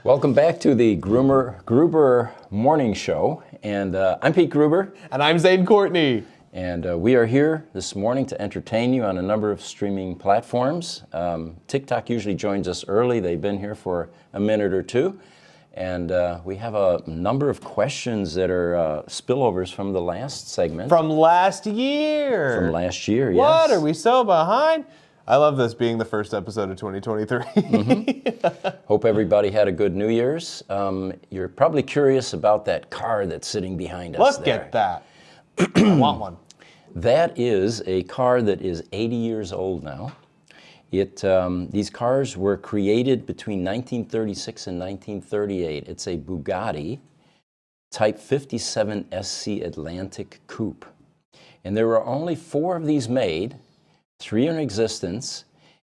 Welcome back to the Gruber Morning Show, and I'm Pete Gruber. And I'm Zane Courtney. And we are here this morning to entertain you on a number of streaming platforms. TikTok usually joins us early. They've been here for a minute or two. And we have a number of questions that are spillovers from the last segment. From last year. From last year, yes. What? Are we so behind? I love this being the first episode of 2023. Hope everybody had a good New Year's. You're probably curious about that car that's sitting behind us. Let's get that. I want one. That is a car that is 80 years old now. These cars were created between 1936 and 1938. It's a Bugatti Type 57 SC Atlantic Coupe. And there were only 4 of these made, 3 in existence,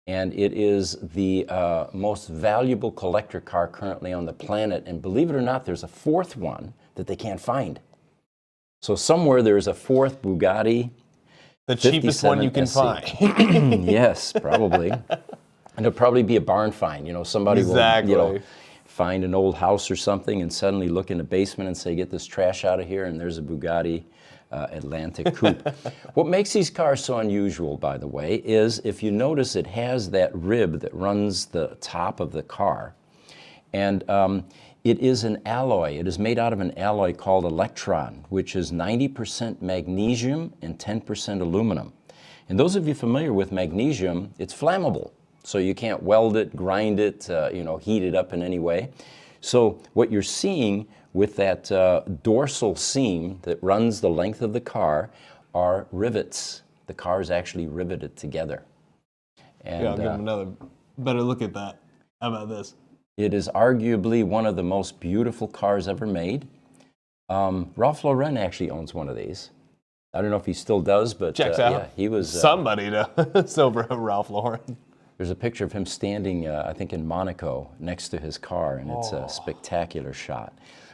and it is the most valuable collector car currently on the planet. And believe it or not, there's a 4th one that they can't find. So somewhere there's a 4th Bugatti. The cheapest one you can SC. find. Yes, probably. And it'll probably be a barn find. You know, somebody will find an old house or something and suddenly look in the basement and say, get this trash out of here, and there's a Bugatti Atlantic Coupe. What makes these cars so unusual, by the way, is if you notice it has that rib that runs the top of the car. And it is an alloy. It is made out of an alloy called electron, which is 90% magnesium and 10% aluminum. And those of you familiar with magnesium, it's flammable. So you can't weld it, grind it, heat it up in any way. So what you're seeing with that dorsal seam that runs the length of the car are rivets. The car is actually riveted together. And, yeah, I'll give him another better look at that. How about this? It is arguably one of the most beautiful cars ever made. Ralph Lauren actually owns one of these. I don't know if he still does, but checks out. Yeah, he was somebody does over at Ralph Lauren. There's a picture of him standing, I think, in Monaco next to his car, and it's a spectacular shot.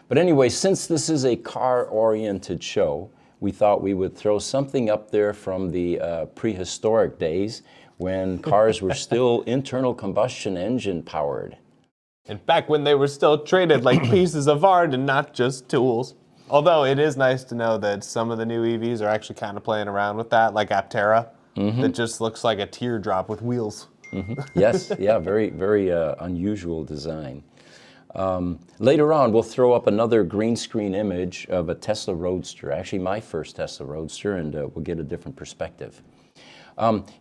But anyway, since this is a car-oriented show, we thought we would throw something up there from the prehistoric days when cars were still internal combustion engine powered. And back when they were still treated like pieces of art and not just tools. Although it is nice to know that some of the new EVs are actually kind of playing around with that, like Aptera, that just looks like a teardrop with wheels. Yes, yeah, very, very unusual design. Later on, we'll throw up another green screen image of a Tesla Roadster, actually my first Tesla Roadster, and we'll get a different perspective.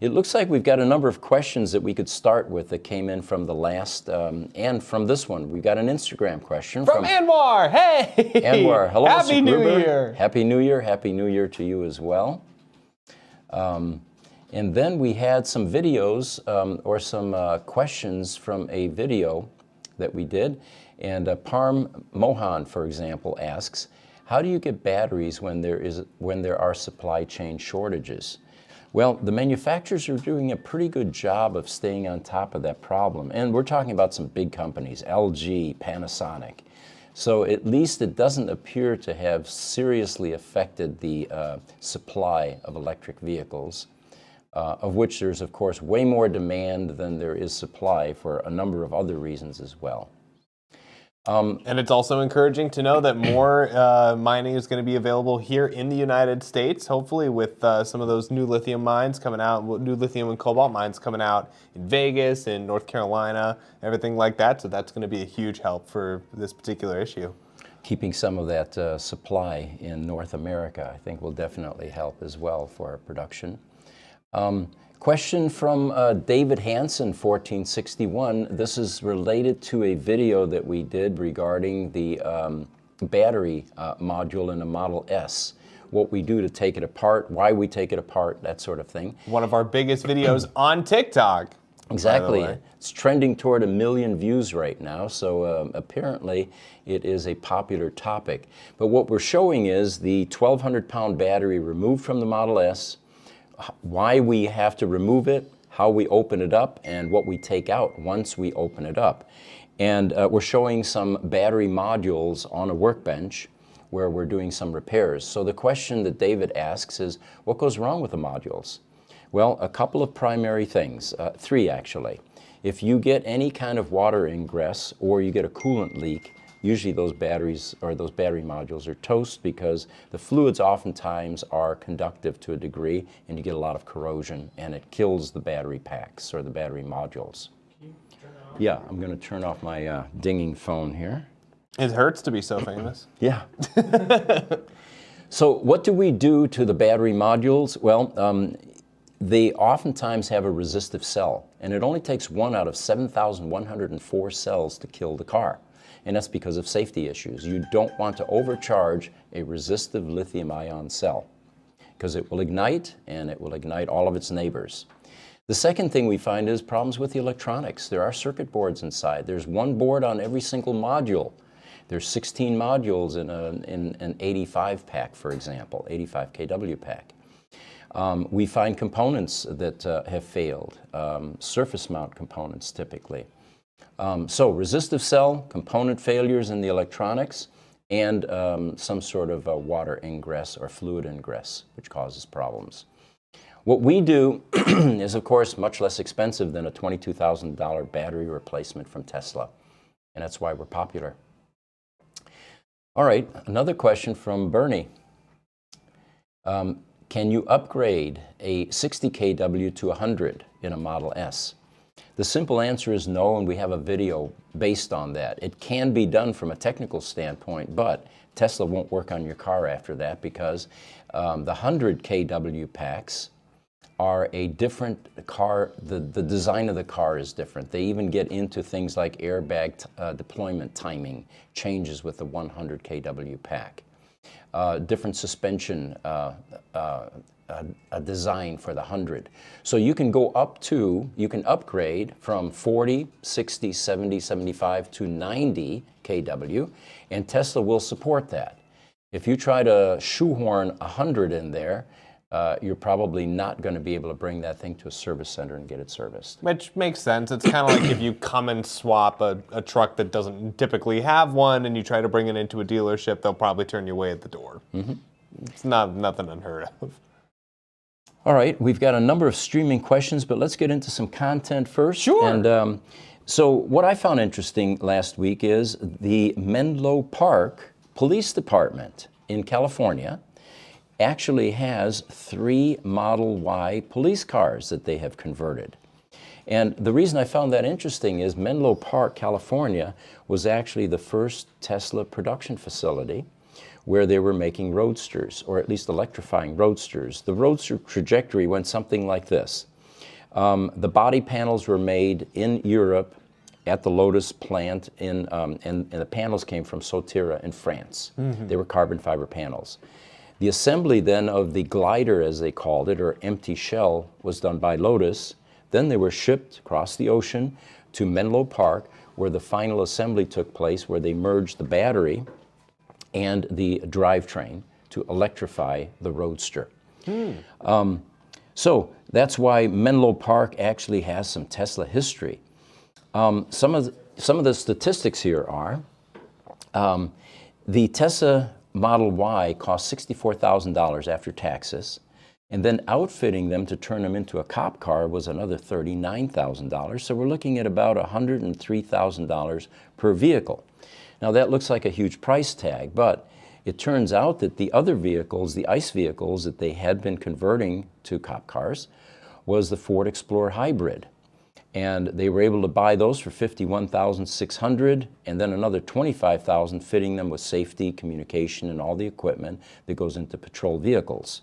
It looks like we've got a number of questions that we could start with that came in from the last, and from this one. We've got an Instagram question. From Anwar, hey! Anwar, hello, Happy Mr. New Gruber. Year! Happy New Year, Happy New Year to you as well. And then we had some videos, or some questions from a video that we did. And Parm Mohan, for example, asks, how do you get batteries when there are supply chain shortages? Well, the manufacturers are doing a pretty good job of staying on top of that problem. And we're talking about some big companies, LG, Panasonic. So at least it doesn't appear to have seriously affected the supply of electric vehicles, of which there's, of course, way more demand than there is supply for a number of other reasons as well. And it's also encouraging to know that more mining is going to be available here in the United States, hopefully with some of those new lithium mines coming out, new lithium and cobalt mines coming out in Vegas and North Carolina, everything like that. So that's going to be a huge help for this particular issue. Keeping some of that supply in North America, I think, will definitely help as well for our production. Question from David Hansen, 1461. This is related to a video that we did regarding the battery module in a Model S. What we do to take it apart, why we take it apart, that sort of thing. One of our biggest videos on TikTok. Exactly. It's trending toward 1 million views right now, so apparently it is a popular topic. But what we're showing is the 1,200-pound battery removed from the Model S, why we have to remove it, how we open it up, and what we take out once we open it up. And we're showing some battery modules on a workbench where we're doing some repairs. So the question that David asks is, what goes wrong with the modules? Well, a couple of primary things, 3 actually. If you get any kind of water ingress or you get a coolant leak, usually those batteries or those battery modules are toast because the fluids oftentimes are conductive to a degree and you get a lot of corrosion and it kills the battery packs or the battery modules. Yeah, I'm going to turn off my dinging phone here. It hurts to be so famous. Yeah. So what do we do to the battery modules? Well, they oftentimes have a resistive cell, and it only takes 1 out of 7,104 cells to kill the car. And that's because of safety issues. You don't want to overcharge a resistive lithium-ion cell because it will ignite, and it will ignite all of its neighbors. The second thing we find is problems with the electronics. There are circuit boards inside. There's one board on every single module. There's 16 modules in an 85 pack, for example, 85 kW pack. We find components that have failed, surface mount components typically. So resistive cell, component failures in the electronics, and some sort of water ingress or fluid ingress, which causes problems. What we do is, of course, much less expensive than a $22,000 battery replacement from Tesla, and that's why we're popular. All right, another question from Bernie. Can you upgrade a 60 kW to 100 in a Model S? The simple answer is no, and we have a video based on that. It can be done from a technical standpoint, but Tesla won't work on your car after that because the 100 kW packs are a different car. The design of the car is different. They even get into things like airbag deployment timing changes with the 100 kW pack. Different suspension a design for the 100. So you can go up to, you can upgrade from 40, 60, 70, 75 to 90 kW, and Tesla will support that. If you try to shoehorn 100 in there, you're probably not going to be able to bring that thing to a service center and get it serviced. Which makes sense. It's kind of like if you come and swap a truck that doesn't typically have one and you try to bring it into a dealership, they'll probably turn you away at the door. Mm-hmm. It's nothing unheard of. All right, we've got a number of streaming questions, but let's get into some content first. Sure. And so what I found interesting last week is the Menlo Park Police Department in California actually has 3 Model Y police cars that they have converted. And the reason I found that interesting is Menlo Park, California, was actually the first Tesla production facility where they were making roadsters, or at least electrifying roadsters. The roadster trajectory went something like this. The body panels were made in Europe at the Lotus plant, and the panels came from Sotira in France. Mm-hmm. They were carbon fiber panels. The assembly then of the glider, as they called it, or empty shell, was done by Lotus. Then they were shipped across the ocean to Menlo Park, where the final assembly took place, where they merged the battery and the drivetrain to electrify the roadster. So that's why Menlo Park actually has some Tesla history. Some of the statistics here are the Tesla Model Y cost $64,000 after taxes, and then outfitting them to turn them into a cop car was another $39,000. So we're looking at about $103,000 per vehicle. Now that looks like a huge price tag, but it turns out that the other vehicles, the ICE vehicles that they had been converting to cop cars, was the Ford Explorer Hybrid. And they were able to buy those for $51,600, and then another $25,000 fitting them with safety, communication, and all the equipment that goes into patrol vehicles.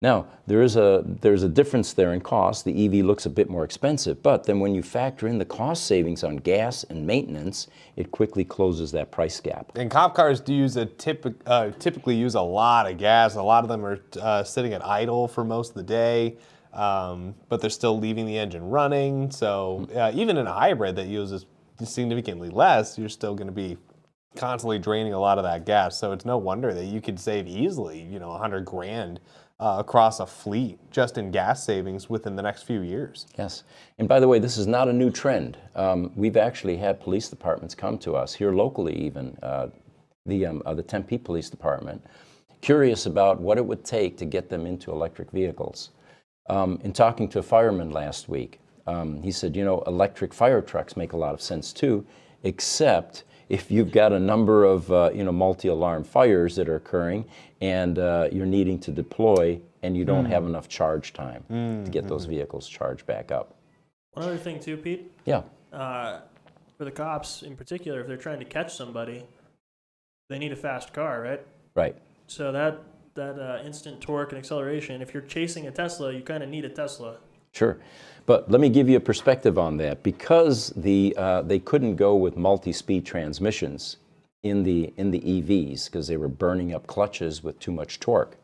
Now, there's a difference there in cost. The EV looks a bit more expensive, but then when you factor in the cost savings on gas and maintenance, it quickly closes that price gap. And cop cars do use typically use a lot of gas. A lot of them are sitting at idle for most of the day, but they're still leaving the engine running. So even in a hybrid that uses significantly less, you're still going to be constantly draining a lot of that gas. So it's no wonder that you could save easily, $100 grand across a fleet just in gas savings within the next few years. Yes. And by the way, this is not a new trend. We've actually had police departments come to us here locally, even the Tempe Police Department, curious about what it would take to get them into electric vehicles. In talking to a fireman last week, He said, electric fire trucks make a lot of sense too, except if you've got a number of multi-alarm fires that are occurring and you're needing to deploy and you don't have enough charge time to get those vehicles charged back up. One other thing too, Pete. Yeah. For the cops in particular, if they're trying to catch somebody, they need a fast car, right? Right. So that instant torque and acceleration, if you're chasing a Tesla, you kind of need a Tesla. Sure. But let me give you a perspective on that. Because they couldn't go with multi-speed transmissions in the EVs because they were burning up clutches with too much torque.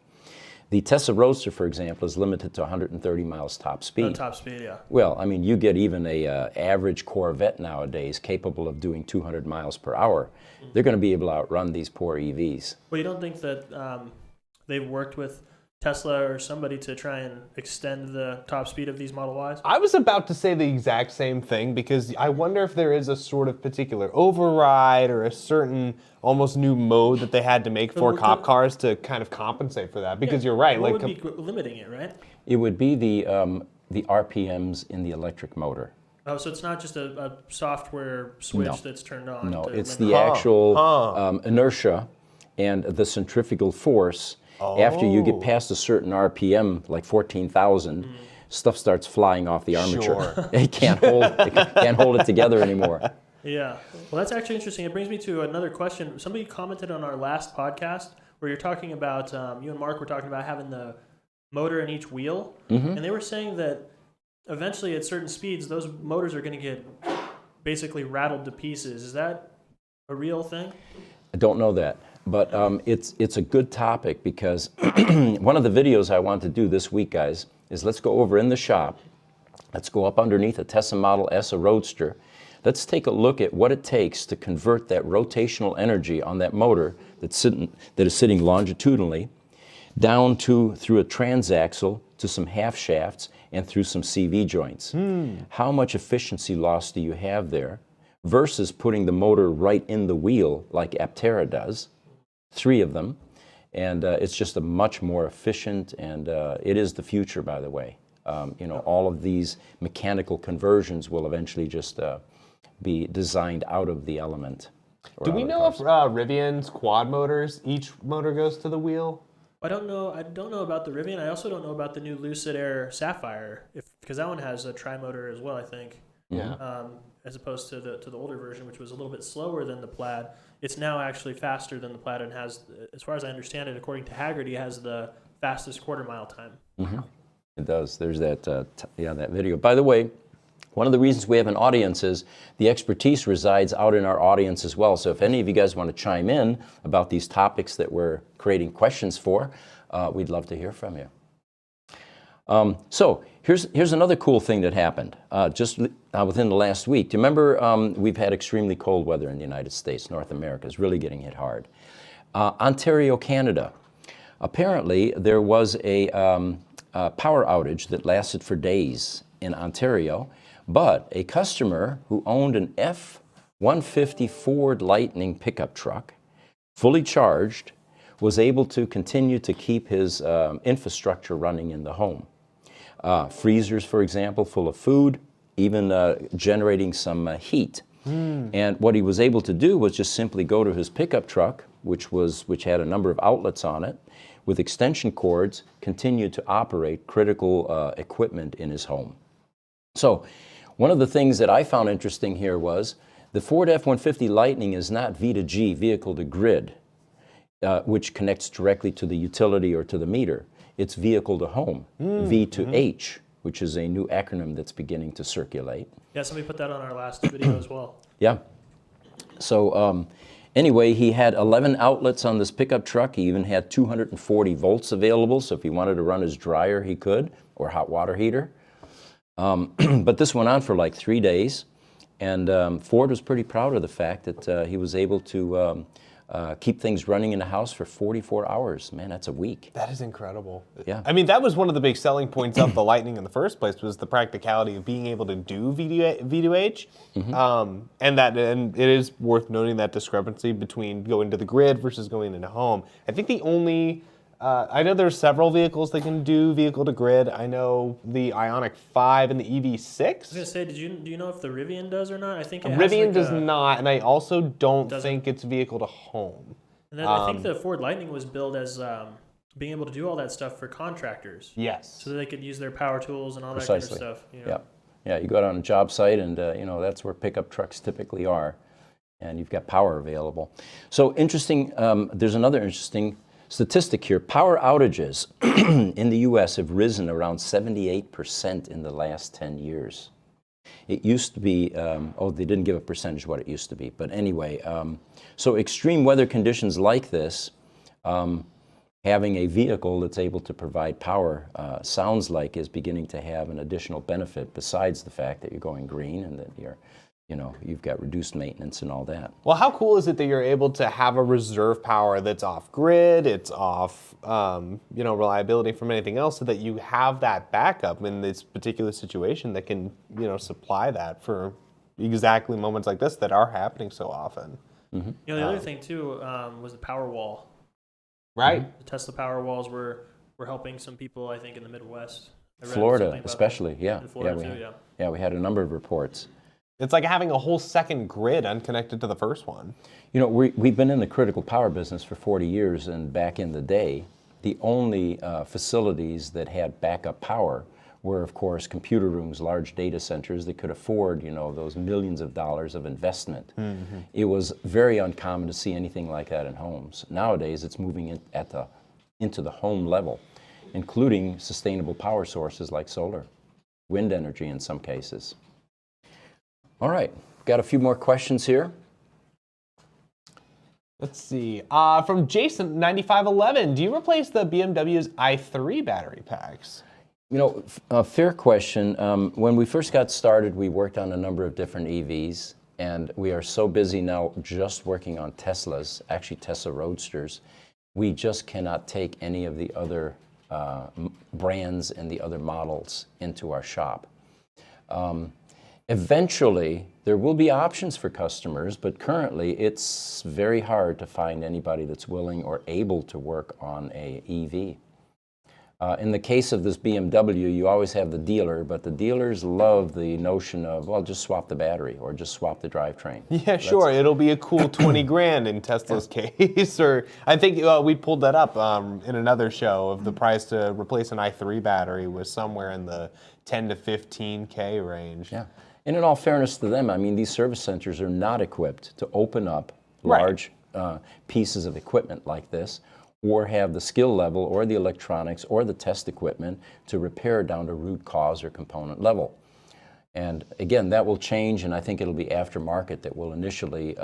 The Tesla Roadster, for example, is limited to 130 miles top speed. Top speed, yeah. Well, I mean, you get even a average Corvette nowadays capable of doing 200 miles per hour. They're going to be able to outrun these poor EVs. Well, you don't think that they've worked with Tesla or somebody to try and extend the top speed of these Model Ys? I was about to say the exact same thing because I wonder if there is a sort of particular override or a certain almost new mode that they had to make for cop cars to kind of compensate for that. Because you're right. What would be limiting it, right? It would be the RPMs in the electric motor. Oh, so it's not just a software switch that's turned on? No, it's the actual inertia and the centrifugal force. After you get past a certain RPM, like 14,000, stuff starts flying off the armature. Sure. It can't hold it together anymore. Yeah. Well, that's actually interesting. It brings me to another question. Somebody commented on our last podcast where you're talking about, you and Mark were talking about having the motor in each wheel. And they were saying that eventually at certain speeds, those motors are going to get basically rattled to pieces. Is that a real thing? I don't know that. But it's a good topic because one of the videos I want to do this week, guys, is let's go over in the shop. Let's go up underneath a Tesla Model S, a Roadster. Let's take a look at what it takes to convert that rotational energy on that motor that is sitting longitudinally down through a transaxle to some half shafts and through some CV joints. How much efficiency loss do you have there versus putting the motor right in the wheel like Aptera does? 3 of them, and it's just a much more efficient, and it is the future, by the way. All of these mechanical conversions will eventually just be designed out of the element. Do we know if Rivian's quad motors, each motor goes to the wheel? I don't know about the Rivian. I also don't know about the new Lucid Air Sapphire, because that one has a tri-motor as well, I think. Yeah. As opposed to the older version, which was a little bit slower than the Plaid. It's now actually faster than the Plaid and has, as far as I understand it, according to Haggerty, has the fastest quarter-mile time. It does. There's that that video. By the way, one of the reasons we have an audience is the expertise resides out in our audience as well. So if any of you guys want to chime in about these topics that we're creating questions for, we'd love to hear from you. So here's another cool thing that happened just within the last week. Do you remember we've had extremely cold weather in the United States? North America is really getting hit hard. Ontario, Canada. Apparently there was a power outage that lasted for days in Ontario, but a customer who owned an F-150 Ford Lightning pickup truck, fully charged, was able to continue to keep his infrastructure running in the home. Freezers, for example, full of food, even generating some heat. And what he was able to do was just simply go to his pickup truck, which had a number of outlets on it, with extension cords, continue to operate critical equipment in his home. So one of the things that I found interesting here was the Ford F-150 Lightning is not V2G, vehicle to grid, which connects directly to the utility or to the meter. It's vehicle to home, V to H, which is a new acronym that's beginning to circulate. Yeah, somebody put that on our last video as well. Yeah. So anyway, he had 11 outlets on this pickup truck. He even had 240 volts available, so if he wanted to run his dryer, he could, or hot water heater. But this went on for like 3 days, and Ford was pretty proud of the fact that he was able to keep things running in the house for 44 hours. Man, that's a week. That is incredible. Yeah. I mean, that was one of the big selling points of the Lightning in the first place, was the practicality of being able to do V2H. And it is worth noting that discrepancy between going to the grid versus going into home. I think the only I know there's several vehicles that can do vehicle to grid. I know the Ioniq 5 and the EV6. I was gonna say, do you know if the Rivian does or not? I think it Rivian has does not, and I also don't think it's vehicle to home. And then I think the Ford Lightning was billed as being able to do all that stuff for contractors. Yes. So that they could use their power tools and all that Precisely. kind of stuff. You know? Yeah. Yeah, you go out on a job site and, that's where pickup trucks typically are. And you've got power available. So interesting, there's another interesting statistic here. Power outages in the U.S. have risen around 78% in the last 10 years. It used to be, they didn't give a percentage what it used to be. But anyway, so extreme weather conditions like this, having a vehicle that's able to provide power sounds like is beginning to have an additional benefit besides the fact that you're going green and that you've got reduced maintenance and all that. Well, how cool is it that you're able to have a reserve power that's off grid, it's off, reliability from anything else, so that you have that backup in this particular situation that can, supply that for exactly moments like this that are happening so often. Mm-hmm. The other thing too was the power wall. Right. The Tesla power walls were helping some people, I think, in the Midwest. Florida, especially, yeah. In Florida we had a number of reports. It's like having a whole second grid unconnected to the first one. We've been in the critical power business for 40 years, and back in the day, the only facilities that had backup power were, of course, computer rooms, large data centers that could afford, those millions of dollars of investment. Mm-hmm. It was very uncommon to see anything like that in homes. Nowadays, it's moving into the home level, including sustainable power sources like solar, wind energy in some cases. All right, got a few more questions here. Let's see. From Jason9511, do you replace the BMW's i3 battery packs? A fair question. When we first got started, we worked on a number of different EVs, and we are so busy now just working on Teslas, actually Tesla Roadsters. We just cannot take any of the other brands and the other models into our shop. Eventually, there will be options for customers, but currently it's very hard to find anybody that's willing or able to work on a EV. In the case of this BMW, you always have the dealer, but the dealers love the notion of, well, just swap the battery or just swap the drivetrain. Yeah, sure. It'll be a cool 20 grand in Tesla's case. Or I think we pulled that up in another show of the price to replace an i3 battery was somewhere in the 10 to 15K range. Yeah. And in all fairness to them, I mean, these service centers are not equipped to open up large pieces of equipment like this, or have the skill level or the electronics or the test equipment to repair down to root cause or component level. And again, that will change, and I think it'll be aftermarket that will initially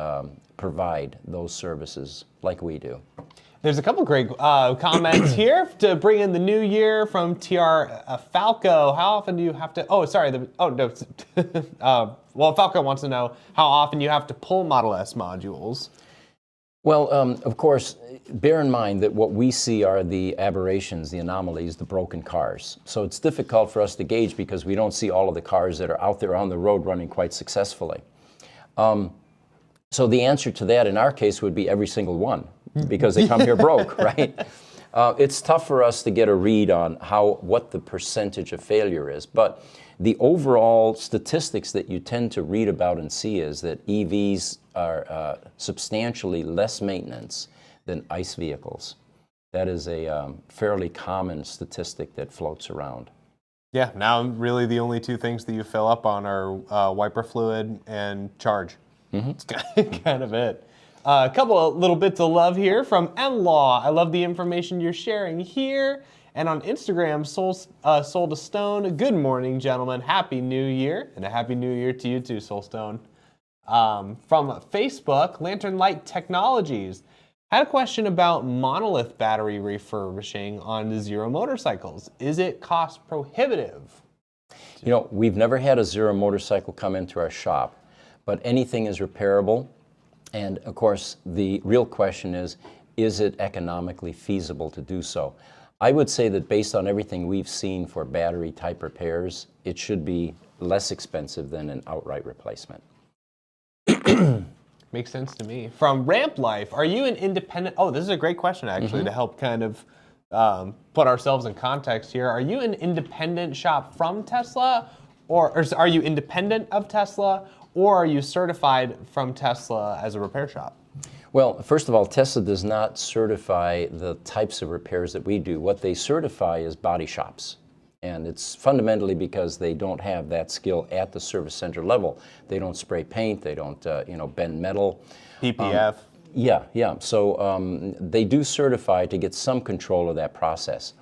provide those services like we do. There's a couple great comments here to bring in the new year from TR Falco. How often do you have to, Falco wants to know how often you have to pull Model S modules. Well, of course, bear in mind that what we see are the aberrations, the anomalies, the broken cars. So it's difficult for us to gauge because we don't see all of the cars that are out there on the road running quite successfully. So the answer to that in our case would be every single one, because they come here broke, right? It's tough for us to get a read on what the percentage of failure is, but the overall statistics that you tend to read about and see is that EVs are substantially less maintenance than ICE vehicles. That is a fairly common statistic that floats around. Yeah, now really the only two things that you fill up on are wiper fluid and charge. Mm-hmm. It's kind of it. A couple of little bits of love here from M-Law. I love the information you're sharing here. And on Instagram, Soul to Stone. Good morning, gentlemen. Happy New Year. And a Happy New Year to you too, Soulstone. From Facebook, Lantern Light Technologies. Had a question about Monolith battery refurbishing on Zero motorcycles. Is it cost prohibitive? We've never had a Zero motorcycle come into our shop, but anything is repairable. And of course, the real question is it economically feasible to do so? I would say that based on everything we've seen for battery type repairs, it should be less expensive than an outright replacement. Makes sense to me. From Ramp Life, are you an independent? Oh, this is a great question actually to help kind of put ourselves in context here. Are you an independent shop from Tesla, or are you independent of Tesla, or are you certified from Tesla as a repair shop? Well, first of all, Tesla does not certify the types of repairs that we do. What they certify is body shops. And it's fundamentally because they don't have that skill at the service center level. They don't spray paint, they don't bend metal. PPF. Yeah. So they do certify to get some control of that process.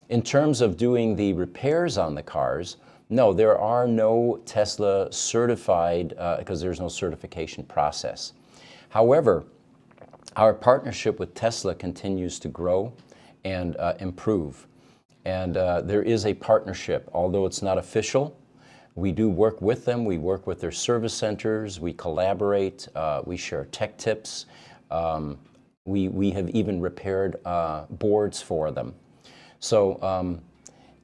In terms of doing the repairs on the cars, no, there are no Tesla certified, because there's no certification process. However, our partnership with Tesla continues to grow and improve. And there is a partnership, although it's not official. We do work with them. We work with their service centers. We collaborate. We share tech tips. We have even repaired boards for them. So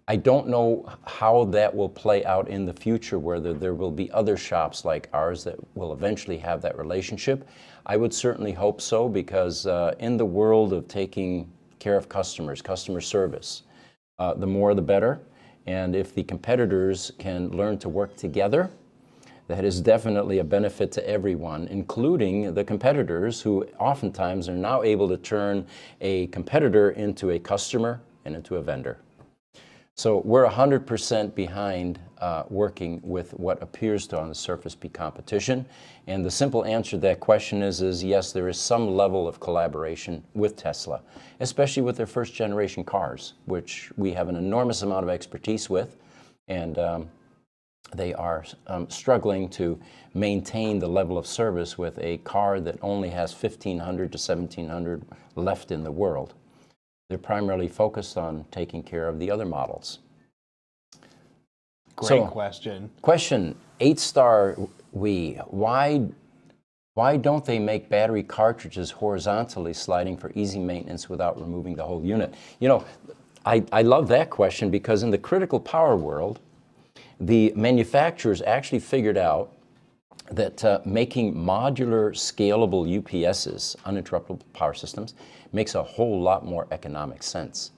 I don't know how that will play out in the future, whether there will be other shops like ours that will eventually have that relationship. I would certainly hope so, because in the world of taking care of customers, customer service, the more the better. And if the competitors can learn to work together, that is definitely a benefit to everyone, including the competitors, who oftentimes are now able to turn a competitor into a customer and into a vendor. So we're 100% behind working with what appears to on the surface be competition. And the simple answer to that question is yes, there is some level of collaboration with Tesla, especially with their first generation cars, which we have an enormous amount of expertise with. And they are struggling to maintain the level of service with a car that only has 1,500 to 1,700 left in the world. They're primarily focused on taking care of the other models. Great question. Question, 8-star why don't they make battery cartridges horizontally sliding for easy maintenance without removing the whole unit? You know, I love that question, because in the critical power world, the manufacturers actually figured out that making modular, scalable UPSs, uninterruptible power systems, makes a whole lot more economic sense.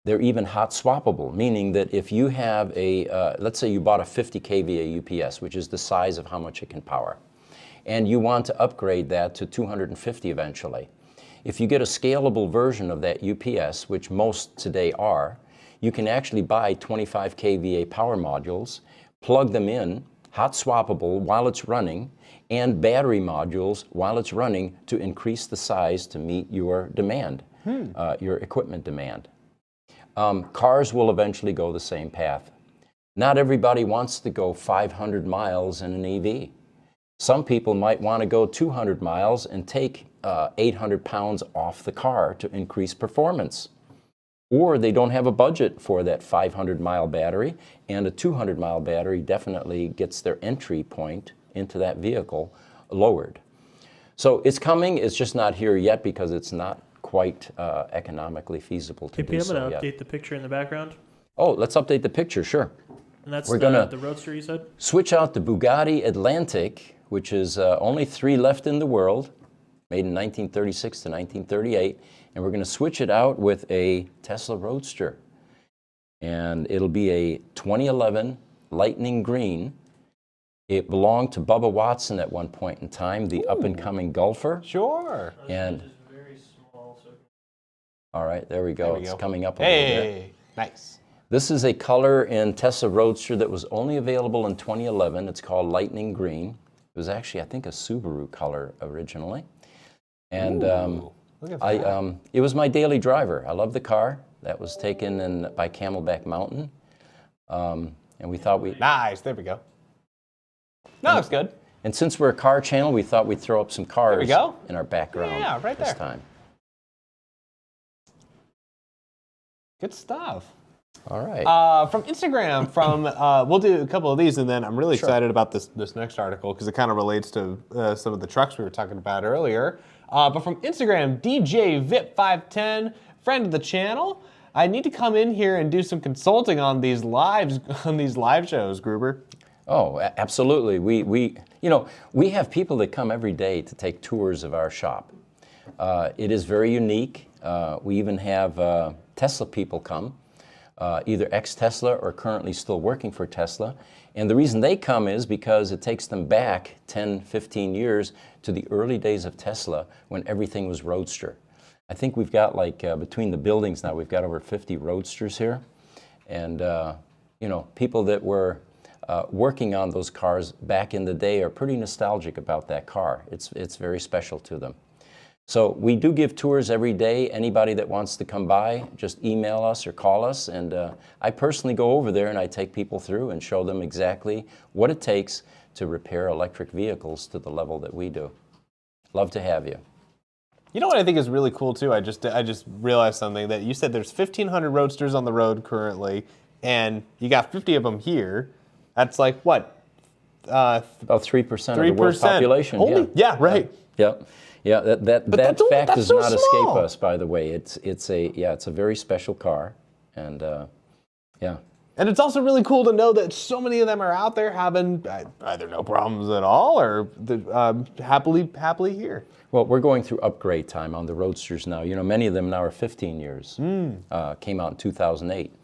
They're even hot swappable, meaning that if you have a, let's say you bought a 50 kVA UPS, which is the size of how much it can power, and you want to upgrade that to 250 eventually. If you get a scalable version of that UPS, which most today are, you can actually buy 25 kVA power modules, plug them in, hot swappable while it's running, and battery modules while it's running to increase the size to meet your demand, your equipment demand. Cars will eventually go the same path. Not everybody wants to go 500 miles in an EV. Some people might want to go 200 miles and take 800 pounds off the car to increase performance. Or they don't have a budget for that 500-mile battery, and a 200-mile battery definitely gets their entry point into that vehicle lowered. So it's coming, it's just not here yet because it's not quite economically feasible to do so yet. I'm going to update the picture in the background. Oh, let's update the picture, sure. And that's We're gonna the Roadster you said? Switch out the Bugatti Atlantic, which is only 3 left in the world, made in 1936 to 1938, and we're going to switch it out with a Tesla Roadster. And it'll be a 2011 Lightning Green. It belonged to Bubba Watson at one point in time, the up-and-coming golfer. Sure. And Very small, so... all right, there we go. It's coming up a little bit. Hey, nice. This is a color in Tesla Roadster that was only available in 2011. It's called Lightning Green. It was actually, I think, a Subaru color originally. And look at that. it was my daily driver. I love the car. That was taken by Camelback Mountain. And we thought we... Nice, there we go. No, looks good. And since we're a car channel, we thought we'd throw up some cars in our background right this there. time. Good stuff. All right. From Instagram, we'll do a couple of these, and then I'm really excited about this next article because it kind of relates to some of the trucks we were talking about earlier. But from Instagram, DJ VIP510, friend of the channel. I need to come in here and do some consulting on these live shows, Gruber. Oh, absolutely. We have people that come every day to take tours of our shop. It is very unique. We even have Tesla people come, either ex-Tesla or currently still working for Tesla. And the reason they come is because it takes them back 10, 15 years to the early days of Tesla when everything was Roadster. I think we've got between the buildings now, we've got over 50 Roadsters here. And, people that were working on those cars back in the day are pretty nostalgic about that car. It's very special to them. So we do give tours every day. Anybody that wants to come by, just email us or call us. And I personally go over there and I take people through and show them exactly what it takes to repair electric vehicles to the level that we do. Love to have you. You know what I think is really cool too? I just realized something, that you said there's 1,500 Roadsters on the road currently, and you got 50 of them here. That's like what? About 3% of the world's population. Holy, yeah, right. Yep. Yeah, that fact does not escape us, by the way. It's a very special car, and yeah. And it's also really cool to know that so many of them are out there having either no problems at all or happily here. Well, we're going through upgrade time on the Roadsters now. Many of them now are 15 years. Came out in 2008,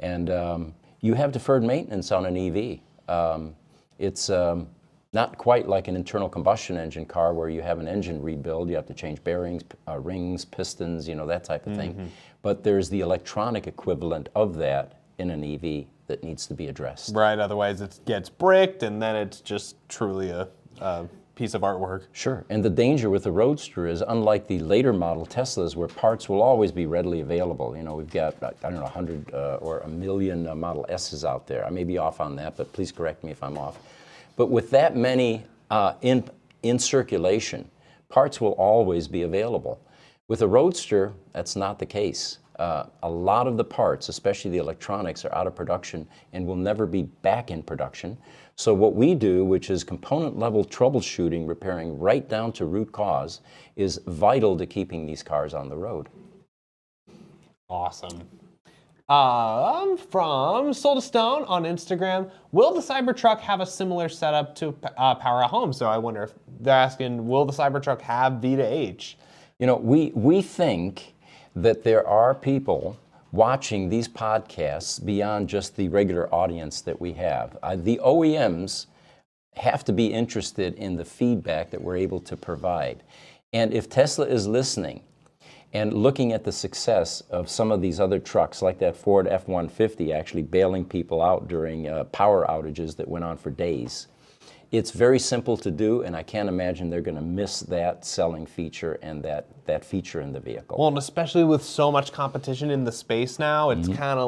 and you have deferred maintenance on an EV. It's not quite like an internal combustion engine car where you have an engine rebuild. You have to change bearings, rings, pistons, that type of thing. But there's the electronic equivalent of that in an EV that needs to be addressed. Right, otherwise it gets bricked and then it's just truly a piece of artwork. Sure, and the danger with the Roadster is, unlike the later model Teslas where parts will always be readily available. We've got, 100 or a million Model S's out there. I may be off on that, but please correct me if I'm off. But with that many in circulation, parts will always be available. With a Roadster, that's not the case. A lot of the parts, especially the electronics, are out of production and will never be back in production. So what we do, which is component level troubleshooting, repairing right down to root cause, is vital to keeping these cars on the road. Awesome. From Soul to Stone on Instagram, will the CyberTruck have a similar setup to Power at Home? So I wonder if they're asking, will the CyberTruck have V2H? We think that there are people watching these podcasts beyond just the regular audience that we have. The OEMs have to be interested in the feedback that we're able to provide. And if Tesla is listening and looking at the success of some of these other trucks, like that Ford F-150 actually bailing people out during power outages that went on for days, it's very simple to do, and I can't imagine they're going to miss that selling feature and that feature in the vehicle. Well, and especially with so much competition in the space now, it's kind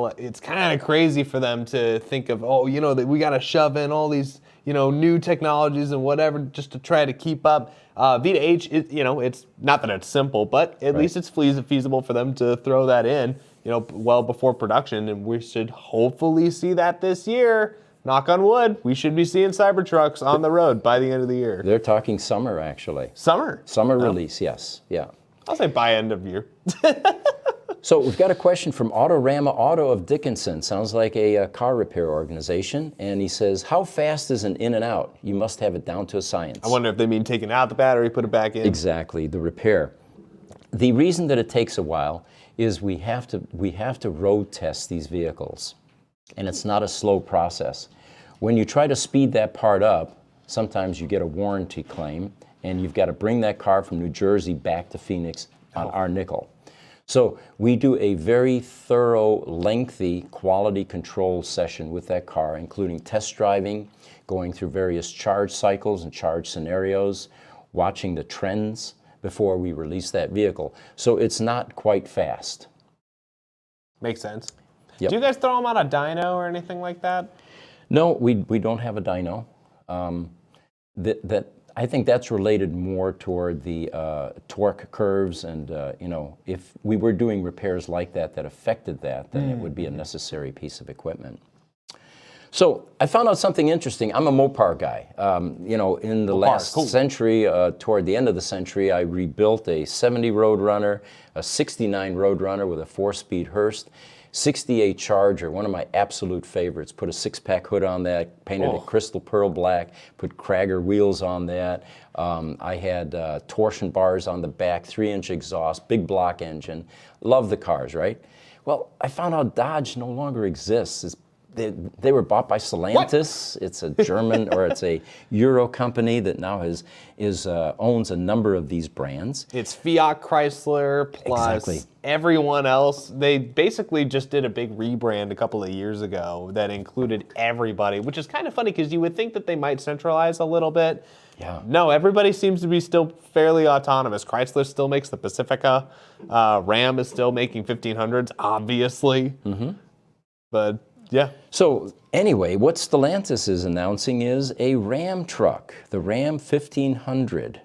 of crazy for them to think of, that we got to shove in all these new technologies and whatever just to try to keep up. V2H, it's not that it's simple, but at least it's feasible for them to throw that in, well before production, and we should hopefully see that this year. Knock on wood, we should be seeing Cybertrucks on the road by the end of the year. They're talking summer, actually. Summer? Summer release, yes. Yeah. I'll say by end of year. So we've got a question from Autorama Auto of Dickinson. Sounds like a car repair organization. And he says, how fast is an in and out? You must have it down to a science. I wonder if they mean taking out the battery, put it back in. Exactly, the repair. The reason that it takes a while is we have to road test these vehicles. And it's not a slow process. When you try to speed that part up, sometimes you get a warranty claim, and you've got to bring that car from New Jersey back to Phoenix on our nickel. So we do a very thorough, lengthy quality control session with that car, including test driving, going through various charge cycles and charge scenarios, watching the trends before we release that vehicle. So it's not quite fast. Makes sense. Yep. Do you guys throw them on a dyno or anything like that? No, we don't have a dyno. I think that's related more toward the torque curves, and if we were doing repairs like that affected that, then it would be a necessary piece of equipment. So I found out something interesting. I'm a Mopar guy. In the last century, toward the end of the century, I rebuilt a 70 Roadrunner, a 69 Roadrunner with a 4-speed Hurst. '68 Charger, one of my absolute favorites. Put a 6-pack hood on that, painted it crystal pearl black, put Krager wheels on that. I had torsion bars on the back, 3-inch exhaust, big block engine. Love the cars, right? Well, I found out Dodge no longer exists. They were bought by Stellantis. What? It's a German or it's a Euro company that now owns a number of these brands. It's Fiat Chrysler plus everyone else. They basically just did a big rebrand a couple of years ago that included everybody, which is kind of funny because you would think that they might centralize a little bit. Yeah. No, everybody seems to be still fairly autonomous. Chrysler still makes the Pacifica. Ram is still making 1500s, obviously. Mm-hmm. But yeah. So anyway, what Stellantis is announcing is a Ram truck, the Ram 1500,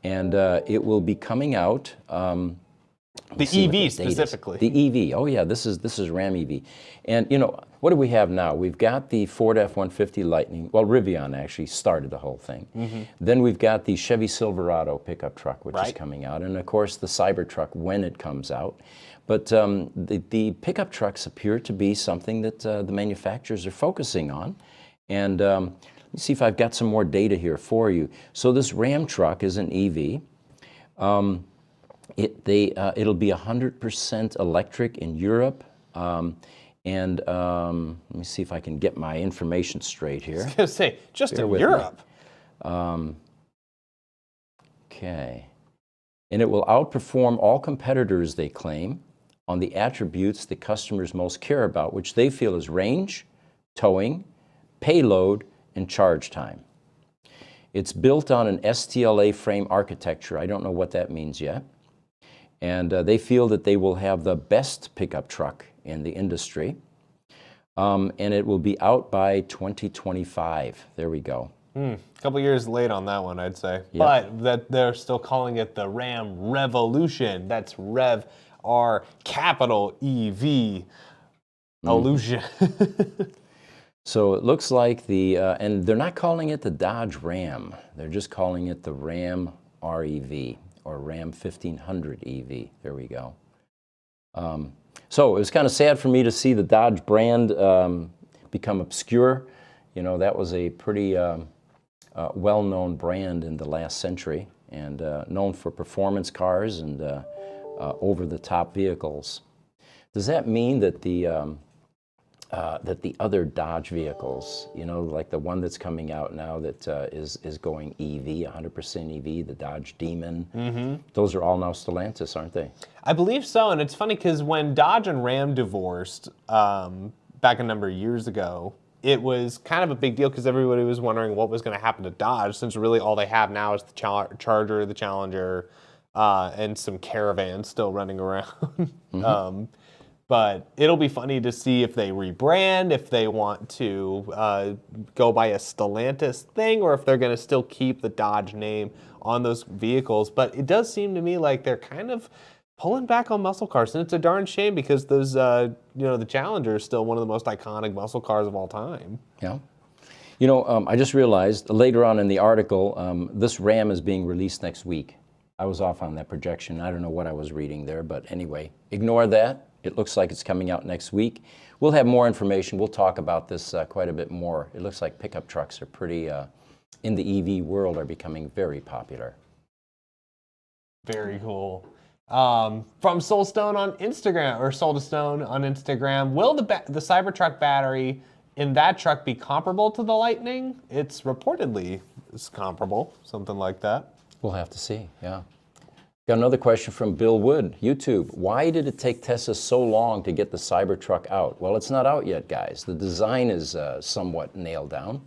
and it will be coming out. The EV specifically. The EV. Oh yeah, this is Ram EV, and you know what do we have now? We've got the Ford F-150 Lightning. Well, Rivian actually started the whole thing. Mm-hmm. Then we've got the Chevy Silverado pickup truck, which is coming out, and of course the CyberTruck when it comes out. But the pickup trucks appear to be something that the manufacturers are focusing on. And let me see if I've got some more data here for you. So this Ram truck is an EV. It'll be 100% electric in Europe. Let me see if I can get my information straight here. I was going to say, just in Europe. Okay. And it will outperform all competitors, they claim, on the attributes that customers most care about, which they feel is range, towing, payload, and charge time. It's built on an STLA frame architecture. I don't know what that means yet. And they feel that they will have the best pickup truck in the industry. And it will be out by 2025. There we go. A couple years late on that one, I'd say. Yep. But that they're still calling it the Ram Revolution. That's Rev R capital EV illusion. So it looks like and they're not calling it the Dodge Ram. They're just calling it the Ram REV or Ram 1500 EV. There we go. So it was kind of sad for me to see the Dodge brand become obscure. You know, that was a pretty well-known brand in the last century and known for performance cars and over-the-top vehicles. Does that mean that the other Dodge vehicles, you know, like the one that's coming out now that is going EV, 100% EV, the Dodge Demon, those are all now Stellantis, aren't they? I believe so, and it's funny because when Dodge and Ram divorced back a number of years ago, it was kind of a big deal because everybody was wondering what was going to happen to Dodge, since really all they have now is the Charger, the Challenger, and some Caravans still running around. But it'll be funny to see if they rebrand, if they want to go by a Stellantis thing, or if they're going to still keep the Dodge name on those vehicles. But it does seem to me like they're kind of pulling back on muscle cars, and it's a darn shame because those, the Challenger is still one of the most iconic muscle cars of all time. Yeah. You know, I just realized later on in the article, this Ram is being released next week. I was off on that projection. I don't know what I was reading there, but anyway, ignore that. It looks like it's coming out next week. We'll have more information. We'll talk about this quite a bit more. It looks like pickup trucks are pretty, in the EV world, are becoming very popular. Very cool. From Soulstone on Instagram, or Soul to Stone on Instagram, will the CyberTruck battery in that truck be comparable to the Lightning? It's reportedly comparable, something like that. We'll have to see, yeah. Got another question from Bill Wood, YouTube. Why did it take Tesla so long to get the Cybertruck out? Well, it's not out yet, guys. The design is somewhat nailed down.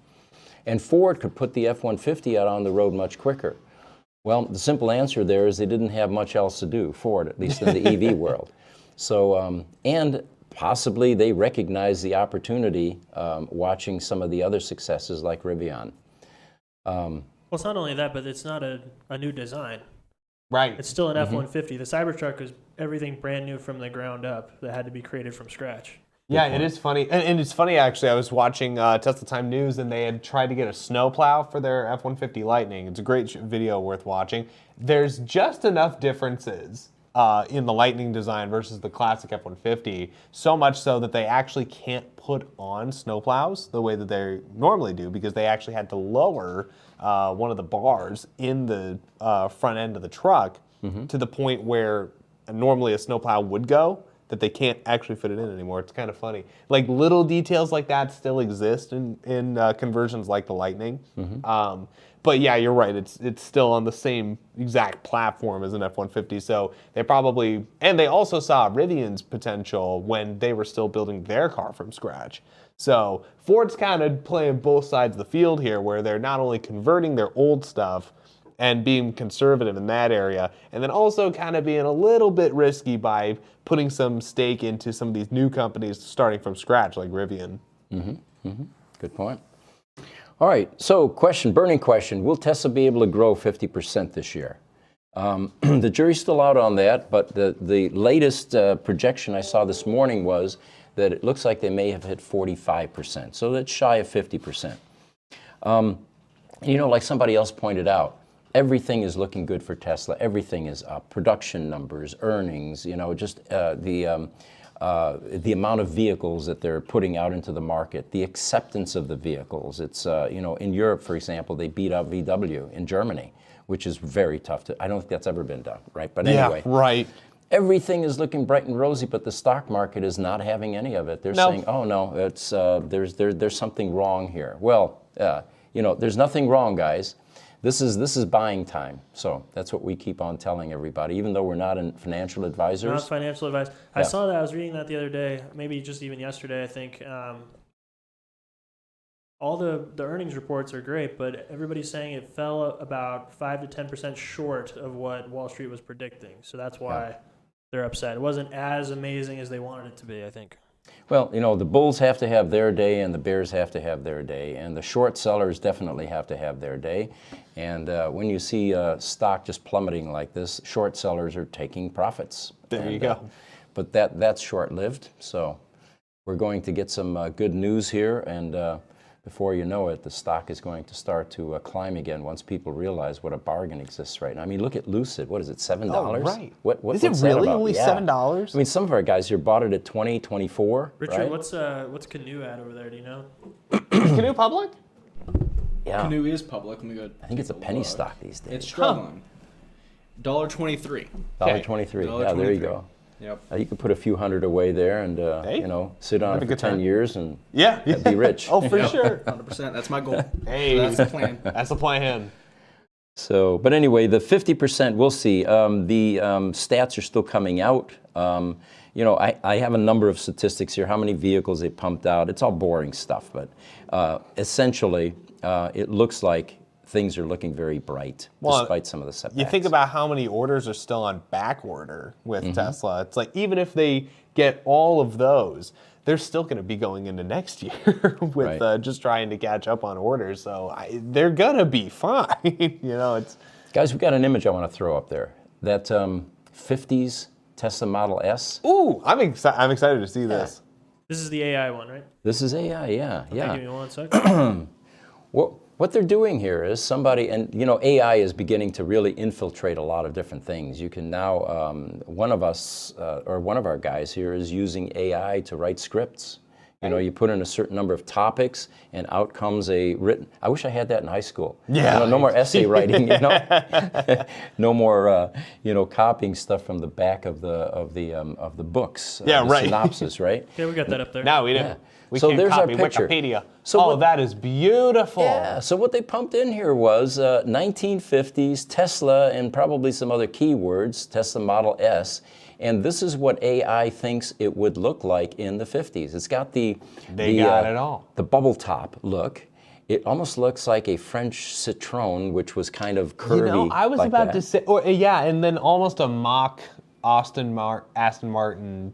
And Ford could put the F-150 out on the road much quicker. Well, the simple answer there is they didn't have much else to do, Ford, at least in the EV world. So, and possibly they recognize the opportunity watching some of the other successes like Rivian. Well, it's not only that, but it's not a new design. Right. It's still an F-150. The Cybertruck is everything brand new from the ground up that had to be created from scratch. Yeah, it is funny. And it's funny, actually. I was watching Tesla Time News, and they had tried to get a snowplow for their F-150 Lightning. It's a great video worth watching. There's just enough differences in the Lightning design versus the classic F-150, so much so that they actually can't put on snowplows the way that they normally do, because they actually had to lower one of the bars in the front end of the truck to the point where normally a snowplow would go, that they can't actually fit it in anymore. It's kind of funny. Like, little details like that still exist in conversions like the Lightning. But yeah, you're right. It's still on the same exact platform as an F-150. So they probably, and they also saw Rivian's potential when they were still building their car from scratch. So Ford's kind of playing both sides of the field here, where they're not only converting their old stuff and being conservative in that area, and then also kind of being a little bit risky by putting some stake into some of these new companies starting from scratch, like Rivian. Good point. All right, so burning question, will Tesla be able to grow 50% this year? The jury's still out on that, but the latest projection I saw this morning was that it looks like they may have hit 45%, so that's shy of 50%. Like somebody else pointed out, everything is looking good for Tesla. Everything is up. Production numbers, earnings, just the amount of vehicles that they're putting out into the market, the acceptance of the vehicles. It's, in Europe, for example, they beat out VW in Germany, which is very tough I don't think that's ever been done, right? But anyway. Yeah, right. Everything is looking bright and rosy, but the stock market is not having any of it. They're saying, oh no, it's, there's something wrong here. Well, there's nothing wrong, guys. This is buying time. So that's what we keep on telling everybody, even though we're not financial advisors. Not financial advice. I saw that. I was reading that the other day, maybe just even yesterday, I think. All the earnings reports are great, but everybody's saying it fell about 5 to 10% short of what Wall Street was predicting. So that's why they're upset. It wasn't as amazing as they wanted it to be, I think. Well, the bulls have to have their day and the bears have to have their day, and the short sellers definitely have to have their day. And when you see stock just plummeting like this, short sellers are taking profits. There you go. But that's short-lived, so we're going to get some good news here, and before you know it, the stock is going to start to climb again once people realize what a bargain exists right now. I mean, look at Lucid. What is it, $7? Oh, right. What's is it really about? only $7? I mean, some of our guys here bought it at 20, 24. Richard, right? what's Canoe at over there? Do you know? Is Canoe public? Yeah. Canoe is public. Let me go. I think it's a penny stock these days. It's struggling. $1.23. $1.23. Yeah, there you go. Yep. You could put a few hundred away there and sit on it for 10 years and be rich. Oh, for sure. 100%. That's my goal. Hey, so that's the plan. That's the plan. So, but anyway, the 50%, we'll see. The stats are still coming out. I have a number of statistics here, how many vehicles they pumped out. It's all boring stuff, but essentially, it looks like things are looking very bright, despite some of the setbacks. You think about how many orders are still on back order with Tesla. It's like, even if they get all of those, they're still going to be going into next year with just trying to catch up on orders. So they're going to be fine. It's guys, we've got an image I want to throw up there. That 50s Tesla Model S. Ooh, I'm excited to see this. This is the AI one, right? This is AI, yeah. Give me 1 second. What they're doing here is AI is beginning to really infiltrate a lot of different things. You can now, one of our guys here is using AI to write scripts. You put in a certain number of topics and out comes a written, I wish I had that in high school. Yeah. No more essay writing, no more, copying stuff from the back of the books. Right. Synopsis, right? Yeah, we got that up there. No, we didn't. Yeah. We So can't there's our copy picture. Wikipedia. So that is beautiful. Yeah, so what they pumped in here was 1950s Tesla and probably some other keywords, Tesla Model S, and this is what AI thinks it would look like in the 50s. It's got They got it all. The bubble top look. It almost looks like a French Citroën, which was kind of curvy. I was like about that. to say, and then almost a mock Aston Martin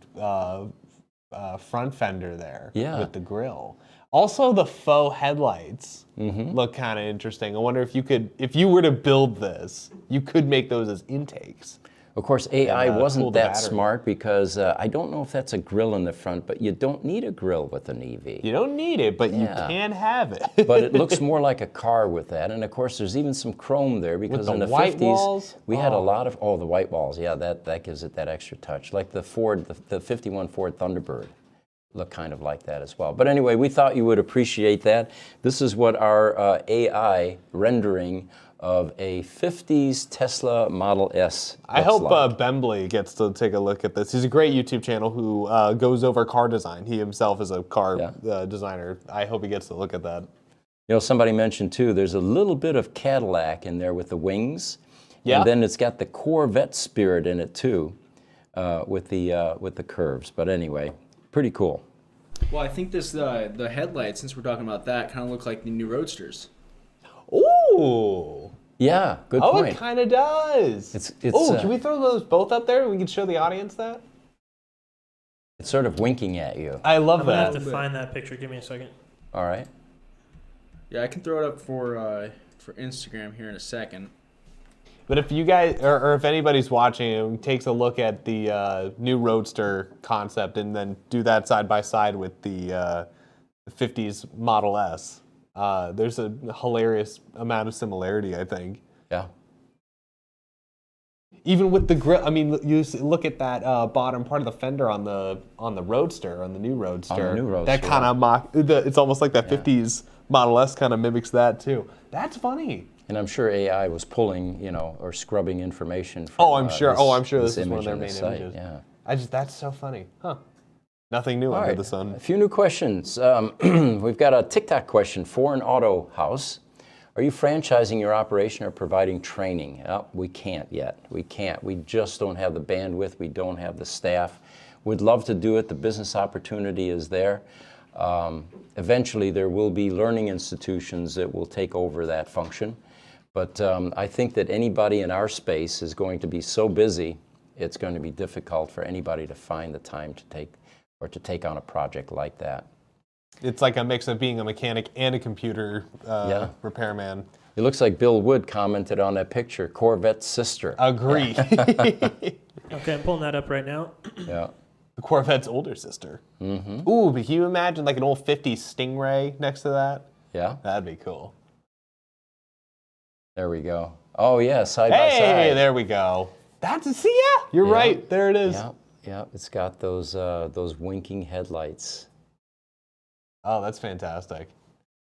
front fender there with the grille. Also, the faux headlights look kind of interesting. I wonder if you were to build this, you could make those as intakes. Of course, AI wasn't cool the that battery. smart because I don't know if that's a grill in the front, but you don't need a grill with an EV. You don't need it, but you Yeah. can have it. But it looks more like a car with that. And of course, there's even some chrome there because the in the white 50s, walls? we had a lot of, the white walls. Yeah, that gives it that extra touch. Like the Ford, the 51 Ford Thunderbird look kind of like that as well. But anyway, we thought you would appreciate that. This is what our AI rendering of a 50s Tesla Model S I hope like. Bembley gets to take a look at this. He's a great YouTube channel who goes over car design. He himself is a car designer. I hope he gets to look at that. You know, somebody mentioned too, there's a little bit of Cadillac in there with the wings. Yeah. And then it's got the Corvette spirit in it too, with the curves. But anyway, pretty cool. Well, I think this the headlights, since we're talking about that, kind of look like the new Roadsters. Ooh. Yeah, good Oh, point. it kind of does. It's can we throw those both up there? We can show the audience that. It's sort of winking at you. I love I'm gonna that. have to find that picture. Give me a second. All right. Yeah, I can throw it up for Instagram here in a second. But if you guys, or if anybody's watching and takes a look at the new Roadster concept and then do that side by side with the 50s Model S, there's a hilarious amount of similarity, I think. Yeah. Even with the grill, I mean, you look at that bottom part of the fender on the Roadster, on the new Roadster. On the new Roadster, that kind of it's almost like that 50s Model S kind of mimics that too. That's funny. And I'm sure AI was pulling, or scrubbing information from Oh, I'm sure. I'm sure this is one image of their on the main site. images. Yeah. That's so funny, huh? Nothing new All under right. the sun. A few new questions. We've got a TikTok question for an auto house. Are you franchising your operation or providing training? We can't yet. We can't. We just don't have the bandwidth. We don't have the staff. We'd love to do it. The business opportunity is there. Eventually, there will be learning institutions that will take over that function. But I think that anybody in our space is going to be so busy, it's going to be difficult for anybody to find the time to take on a project like that. It's like a mix of being a mechanic and a computer repairman. It looks like Bill Wood commented on that picture, Corvette's sister. Agree. Okay, I'm pulling that up right now. Yeah. The Corvette's older sister. Mm-hmm. Ooh, but can you imagine like an old 50s Stingray next to that? Yeah. That'd be cool. There we go. Oh yeah, side by side. Hey, there we go. You're right. There it is. Yeah, yeah. It's got those winking headlights. Oh, that's fantastic.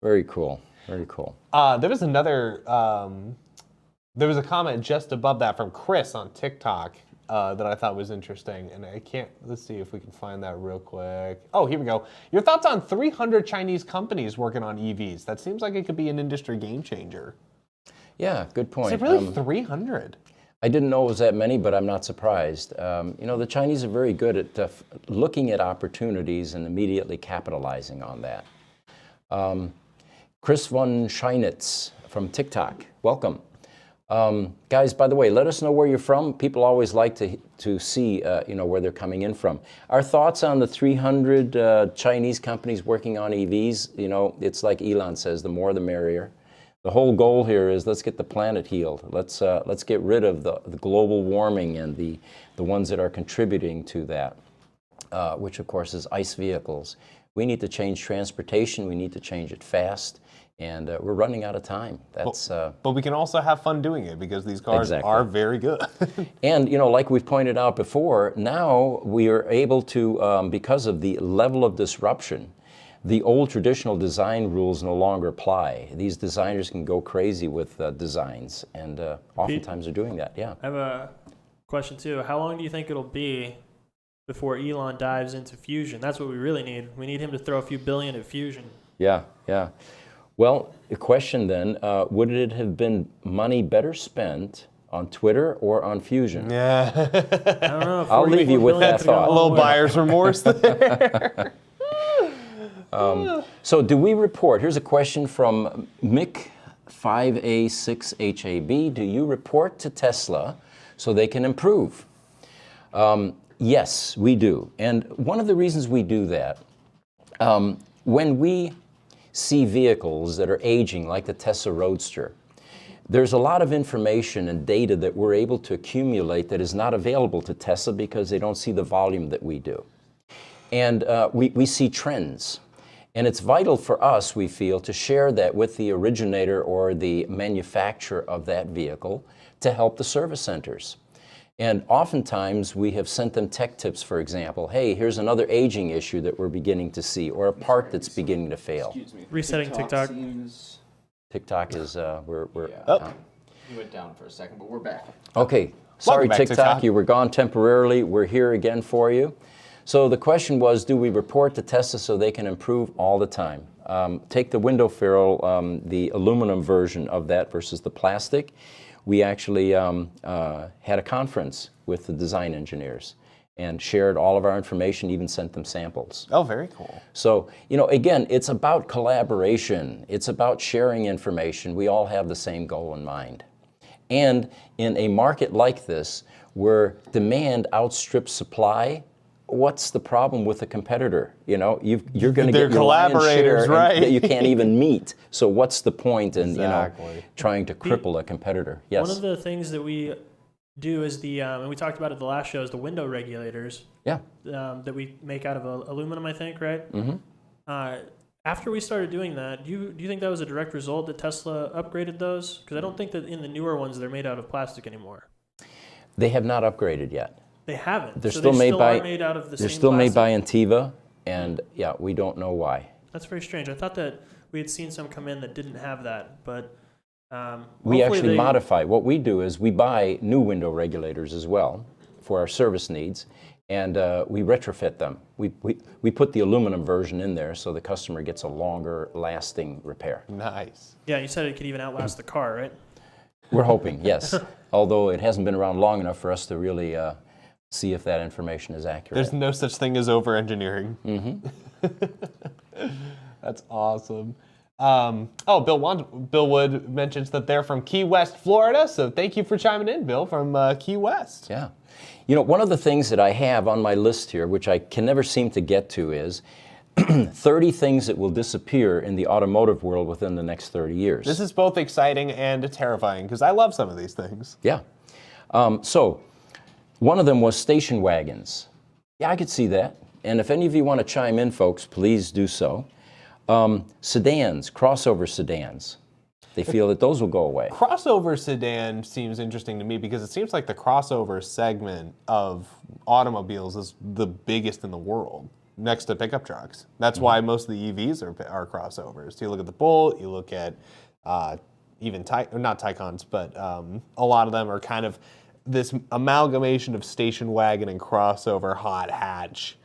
Very cool. Very cool. There was another. There was a comment just above that from Chris on TikTok that I thought was interesting, and I can't. Let's see if we can find that real quick. Oh, here we go. Your thoughts on 300 Chinese companies working on EVs? That seems like it could be an industry game changer. Yeah, good point. Is it really 300? I didn't know it was that many, but I'm not surprised. The Chinese are very good at looking at opportunities and immediately capitalizing on that. Chris von Scheinitz from TikTok, welcome. Guys, by the way, let us know where you're from. People always like to see where they're coming in from. Our thoughts on the 300 Chinese companies working on EVs, it's like Elon says, the more the merrier. The whole goal here is let's get the planet healed. Let's get rid of the global warming and the ones that are contributing to that, which of course is ICE vehicles. We need to change transportation. We need to change it fast, and we're running out of time. But we can also have fun doing it because these cars are very good. And like we've pointed out before, now we are able to, because of the level of disruption, the old traditional design rules no longer apply. These designers can go crazy with designs, and oftentimes they're doing that, yeah. I have a question too. How long do you think it'll be before Elon dives into fusion? That's what we really need. We need him to throw a few billion at fusion. Yeah, yeah. Well, the question then, would it have been money better spent on Twitter or on fusion? Yeah. I don't know. I'll leave you with that thought. A little buyer's remorse there. So do we report, here's a question from Mick5A6HAB, do you report to Tesla so they can improve? Yes, we do. And one of the reasons we do that, when we see vehicles that are aging, like the Tesla Roadster, there's a lot of information and data that we're able to accumulate that is not available to Tesla because they don't see the volume that we do. And we see trends. And it's vital for us, we feel, to share that with the originator or the manufacturer of that vehicle to help the service centers. And oftentimes we have sent them tech tips, for example. Hey, here's another aging issue that we're beginning to see, or a part that's beginning to fail. Excuse me. Resetting TikTok. TikTok is, we're You went down for a second, but we're back. Okay, sorry back, TikTok, you were gone temporarily. We're here again for you. So the question was, do we report to Tesla so they can improve all the time? Take the window ferrule, the aluminum version of that versus the plastic. We actually had a conference with the design engineers and shared all of our information, even sent them samples. Oh, very cool. So, again, it's about collaboration. It's about sharing information. We all have the same goal in mind. And in a market like this, where demand outstrips supply, what's the problem with a competitor? You're going to get your collaborators, right? that you can't even meet. So what's the point in Exactly. trying to cripple a competitor? Yes. One of the things that we do is and we talked about it the last show, is the window regulators. Yeah. That we make out of aluminum, I think, right? Mm-hmm. After we started doing that, do you think that was a direct result that Tesla upgraded those? Because I don't think that in the newer ones they're made out of plastic anymore. They have not upgraded yet. They haven't. They're so still they made by. are made out of the they're same still made plastic? by Antiva, and yeah, we don't know why. That's very strange. I thought that we had seen some come in that didn't have that, but We actually modify. What we do is we buy new window regulators as well for our service needs, and we retrofit them. We put the aluminum version in there so the customer gets a longer lasting repair. Nice. Yeah, you said it could even outlast the car, right? We're hoping, yes. Although it hasn't been around long enough for us to really see if that information is accurate. There's no such thing as over-engineering. Mm-hmm. That's awesome. Bill Wood mentions that they're from Key West, Florida, so thank you for chiming in, Bill, from Key West. Yeah. One of the things that I have on my list here, which I can never seem to get to, is 30 things that will disappear in the automotive world within the next 30 years. This is both exciting and terrifying, because I love some of these things. Yeah. So one of them was station wagons. Yeah, I could see that. And if any of you want to chime in, folks, please do so. Sedans, crossover sedans. They feel that those will go away. Crossover sedan seems interesting to me because it seems like the crossover segment of automobiles is the biggest in the world, next to pickup trucks. That's why most of the EVs are crossovers. You look at the Bolt, you look at even not Taycans, but a lot of them are kind of this amalgamation of station wagon and crossover hot hatch.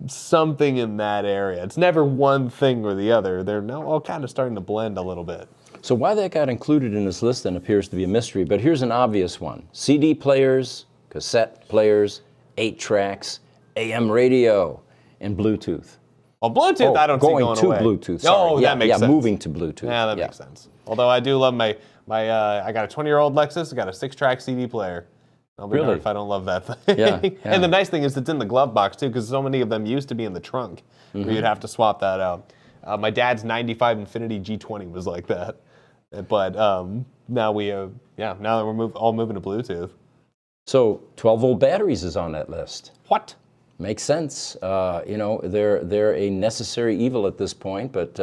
Something in that area. It's never one thing or the other. They're now all kind of starting to blend a little bit. So why that got included in this list then appears to be a mystery, but here's an obvious one. CD players, cassette players, 8 tracks, AM radio, and Bluetooth. Well, Bluetooth I don't see going away. Going to Bluetooth, sorry. Oh, that makes sense. Moving to Bluetooth. Yeah, that makes sense. Although I do love my I got a 20-year-old Lexus, I got a 6-track CD player. I'll be darned if I don't love that thing. Yeah. And the nice thing is it's in the glove box too, because so many of them used to be in the trunk, where you'd have to swap that out. My dad's 95 Infiniti G20 was like that. But now that we're all moving to Bluetooth. So 12-volt batteries is on that list. What? Makes sense. They're a necessary evil at this point, but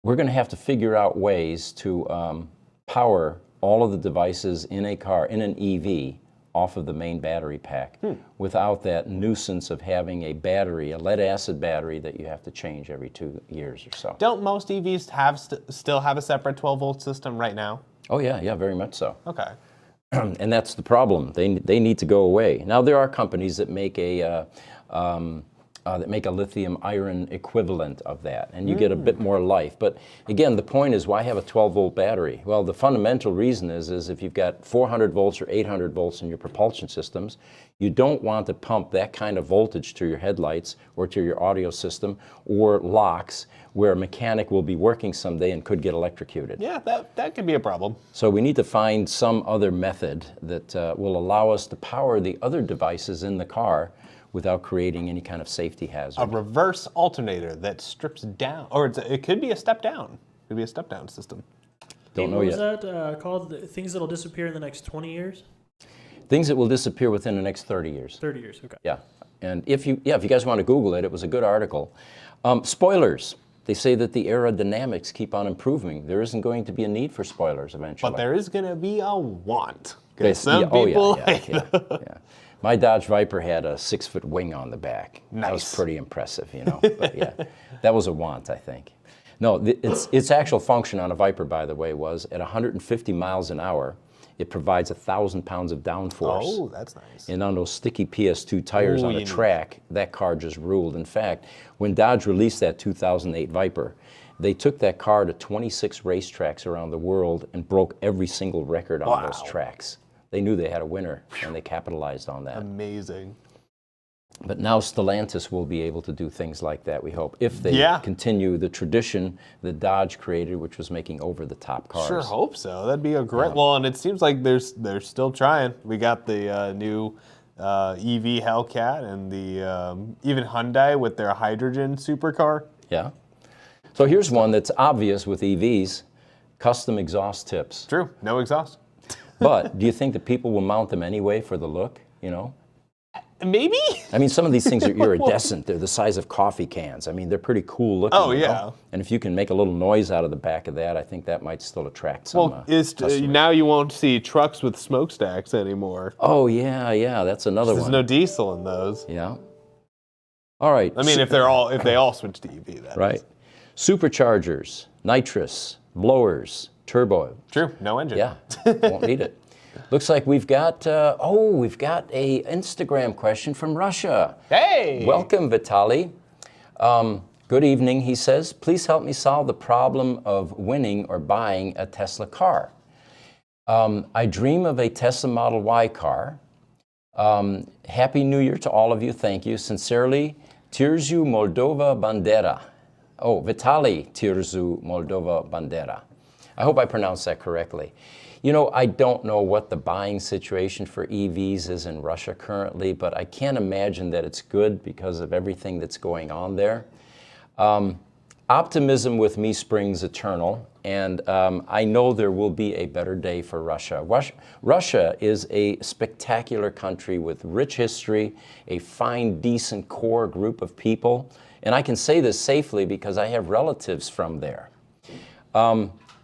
we're going to have to figure out ways to power all of the devices in a car, in an EV, off of the main battery pack without that nuisance of having a battery, a lead-acid battery that you have to change every 2 years or so. Don't most EVs have still have a separate 12-volt system right now? Oh, yeah, very much so. Okay. And that's the problem. They need to go away. Now, there are companies that make a lithium iron equivalent of that, and you get a bit more life. But again, the point is, why have a 12-volt battery? Well, the fundamental reason is if you've got 400 volts or 800 volts in your propulsion systems, you don't want to pump that kind of voltage to your headlights or to your audio system or locks where a mechanic will be working someday and could get electrocuted. Yeah, that could be a problem. So we need to find some other method that will allow us to power the other devices in the car without creating any kind of safety hazard. A reverse alternator that strips down, or it could be a step down. It could be a step down system. Don't know yet. What was that called? Things that'll disappear in the next 20 years? Things that will disappear within the next 30 years. 30 years, okay. Yeah. And if you guys want to Google it, it was a good article. Spoilers. They say that the aerodynamics keep on improving. There isn't going to be a need for spoilers eventually. But there is going to be a want. Yeah. My Dodge Viper had a 6-foot wing on the back. Nice. That was pretty impressive, you know. But yeah, that was a want, I think. No, its actual function on a Viper, by the way, was at 150 miles an hour, it provides 1,000 pounds of downforce. Oh, that's nice. And on those sticky PS2 tires on a track, that car just ruled. In fact, when Dodge released that 2008 Viper, they took that car to 26 racetracks around the world and broke every single record on those tracks. They knew they had a winner, and they capitalized on that. Amazing. But now Stellantis will be able to do things like that, we hope, if they continue the tradition that Dodge created, which was making over-the-top cars. Sure hope so. That'd be a great... Well, and it seems like they're still trying. We got the new EV Hellcat and the even Hyundai with their hydrogen supercar. Yeah. So here's one that's obvious with EVs, custom exhaust tips. True. No exhaust. But do you think that people will mount them anyway for the look, you know? Maybe? I mean, some of these things are iridescent. They're the size of coffee cans. I mean, they're pretty cool looking. Oh, yeah. Know? And if you can make a little noise out of the back of that, I think that might still attract some now you won't see trucks with smokestacks anymore. Oh, yeah, that's another one. There's no diesel in those. Yeah. All right. I mean, if they all switch to EV, that right. is. Superchargers, nitrous, blowers, turbo. True, no engine. Yeah, won't need it. Looks like we've got a Instagram question from Russia. Hey! Welcome, Vitaly. Good evening, he says. Please help me solve the problem of winning or buying a Tesla car. I dream of a Tesla Model Y car. Happy New Year to all of you. Thank you. Sincerely, Tirzu Moldova Bandera. Oh, Vitaly Tirzu Moldova Bandera. I hope I pronounced that correctly. You know, I don't know what the buying situation for EVs is in Russia currently, but I can't imagine that it's good because of everything that's going on there. Optimism with me springs eternal, and I know there will be a better day for Russia. Russia is a spectacular country with rich history, a fine, decent core group of people, and I can say this safely because I have relatives from there.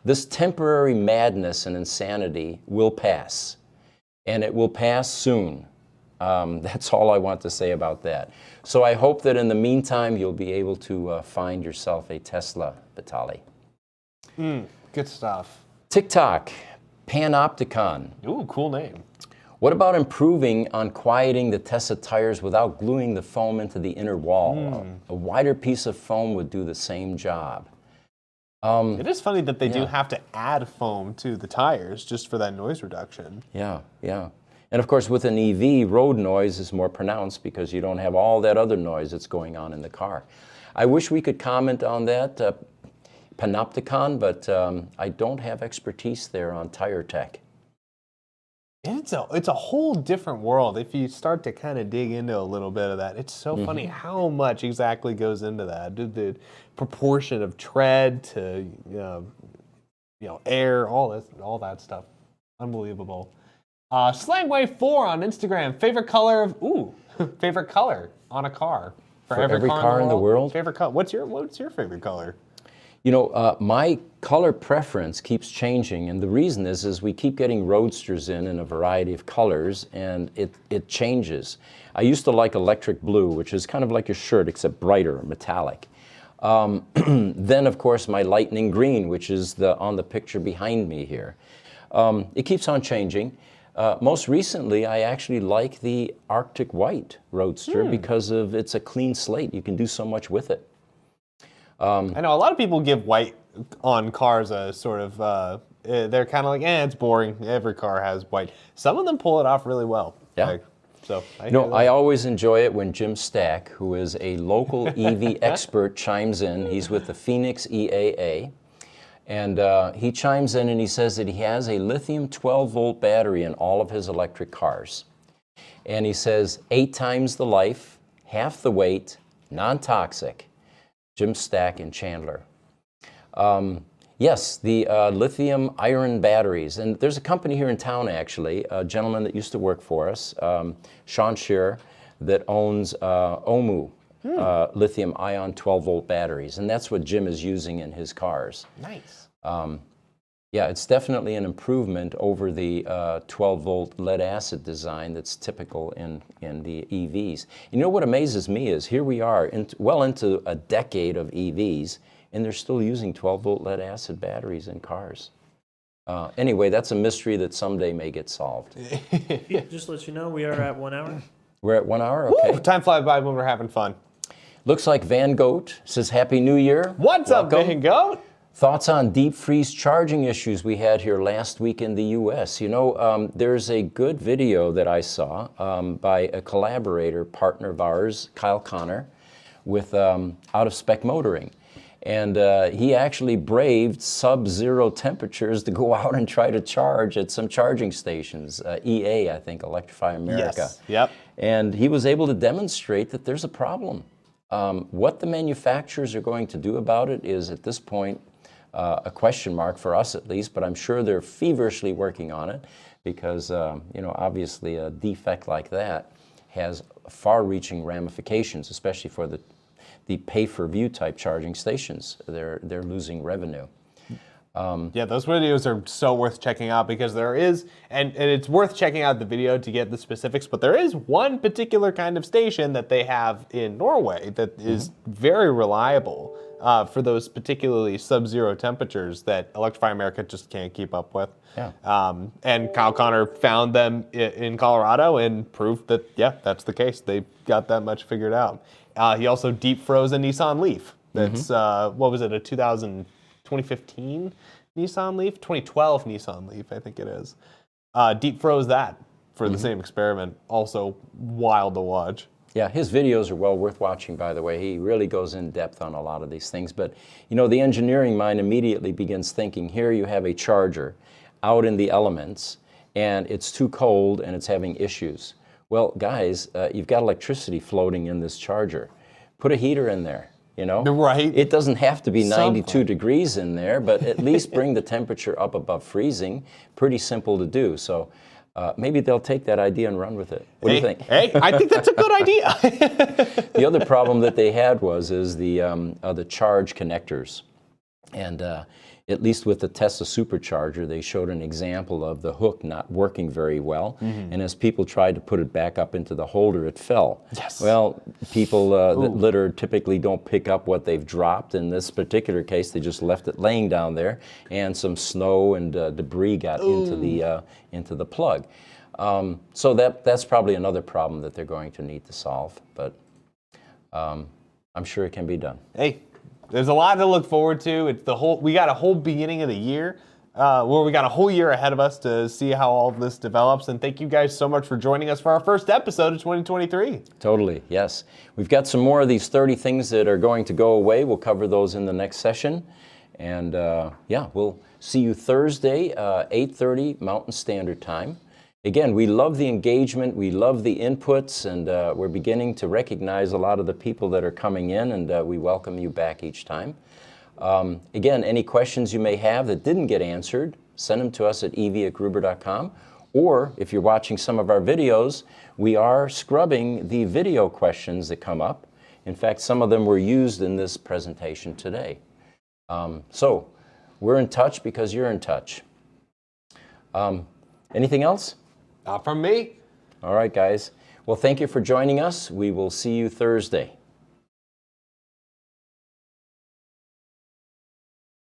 This temporary madness and insanity will pass, and it will pass soon. That's all I want to say about that. So I hope that in the meantime, you'll be able to find yourself a Tesla, Vitaly. Good stuff. TikTok, Panopticon. Ooh, cool name. What about improving on quieting the Tesla tires without gluing the foam into the inner wall? A wider piece of foam would do the same job. It is funny that they do have to add foam to the tires just for that noise reduction. Yeah. And of course, with an EV, road noise is more pronounced because you don't have all that other noise that's going on in the car. I wish we could comment on that, Panopticon, but I don't have expertise there on tire tech. It's a whole different world if you start to kind of dig into a little bit of that. It's so funny how much exactly goes into that. The proportion of tread to air, all that stuff. Unbelievable. Slangway4 on Instagram. Favorite color on a car for every car in the world. Favorite color. What's your favorite color? You know, my color preference keeps changing, and the reason is we keep getting roadsters in a variety of colors, and it changes. I used to like electric blue, which is kind of like your shirt, except brighter, metallic. Then, of course, my lightning green, which is on the picture behind me here. It keeps on changing. Most recently, I actually like the Arctic White Roadster because it's a clean slate. You can do so much with it. I know a lot of people give white on cars a sort of, they're kind of like, it's boring. Every car has white. Some of them pull it off really well. Yeah. I always enjoy it when Jim Stack, who is a local EV expert, chimes in. He's with the Phoenix EAA. And he chimes in and he says that he has a lithium 12-volt battery in all of his electric cars. And he says 8 times the life, half the weight, non-toxic. Jim Stack in Chandler. Yes, the lithium iron batteries. And there's a company here in town, actually, a gentleman that used to work for us, Sean Shearer, that owns OMU, lithium ion 12-volt batteries. And that's what Jim is using in his cars. Nice. Yeah, it's definitely an improvement over the 12-volt lead-acid design that's typical in the EVs. You know what amazes me is here we are well into a decade of EVs, and they're still using 12-volt lead-acid batteries in cars. Anyway, that's a mystery that someday may get solved. Just to let you know, we are at 1 hour. We're at 1 hour? Okay. Woo, time flies by when we're having fun. Looks like Van Goat says Happy New Year. What's up, Van Goat? Thoughts on deep freeze charging issues we had here last week in the U.S. You know, there's a good video that I saw by a collaborator, partner of ours, Kyle Connor, with Out of Spec Motoring. And he actually braved sub-zero temperatures to go out and try to charge at some charging stations, EA, I think, Electrify America. Yes, yep. And he was able to demonstrate that there's a problem. What the manufacturers are going to do about it is, at this point, a question mark for us at least, but I'm sure they're feverishly working on it because, you know, obviously a defect like that has far-reaching ramifications, especially for the pay-for-view type charging stations. They're losing revenue. Yeah, those videos are so worth checking out because there is, and it's worth checking out the video to get the specifics, but there is one particular kind of station that they have in Norway that is very reliable for those particularly sub-zero temperatures that Electrify America just can't keep up with. Yeah. And Kyle Connor found them in Colorado and proved that, yeah, that's the case. They got that much figured out. He also deep froze a Nissan Leaf. That's, what was it, a 2015 Nissan Leaf? 2012 Nissan Leaf, I think it is. Deep froze that for the same experiment. Also wild to watch. Yeah, his videos are well worth watching, by the way. He really goes in depth on a lot of these things. But, you know, the engineering mind immediately begins thinking, here you have a charger out in the elements, and it's too cold and it's having issues. Well, guys, you've got electricity floating in this charger. Put a heater in there, you know? Right. It doesn't have to be 92 degrees in there, but at least bring the temperature up above freezing. Pretty simple to do. So maybe they'll take that idea and run with it. What do you think? Hey, I think that's a good idea. The other problem that they had was the charge connectors. And at least with the Tesla supercharger, they showed an example of the hook not working very well. And as people tried to put it back up into the holder, it fell. Yes. Well, people that litter typically don't pick up what they've dropped. In this particular case, they just left it laying down there, and some snow and debris got into the plug. So that's probably another problem that they're going to need to solve. But I'm sure it can be done. Hey. There's a lot to look forward to. It's we got a whole beginning of the year, where we got a whole year ahead of us to see how all of this develops. And thank you guys so much for joining us for our first episode of 2023. Totally, yes. We've got some more of these 30 things that are going to go away. We'll cover those in the next session. And yeah, we'll see you Thursday, 8:30 Mountain Standard Time. Again, we love the engagement, we love the inputs, and we're beginning to recognize a lot of the people that are coming in, and we welcome you back each time. Again, any questions you may have that didn't get answered, send them to us at ev@gruber.com, or if you're watching some of our videos, we are scrubbing the video questions that come up. In fact, some of them were used in this presentation today. So, we're in touch because you're in touch. Anything else? Not from me. All right, guys. Well, thank you for joining us. We will see you Thursday.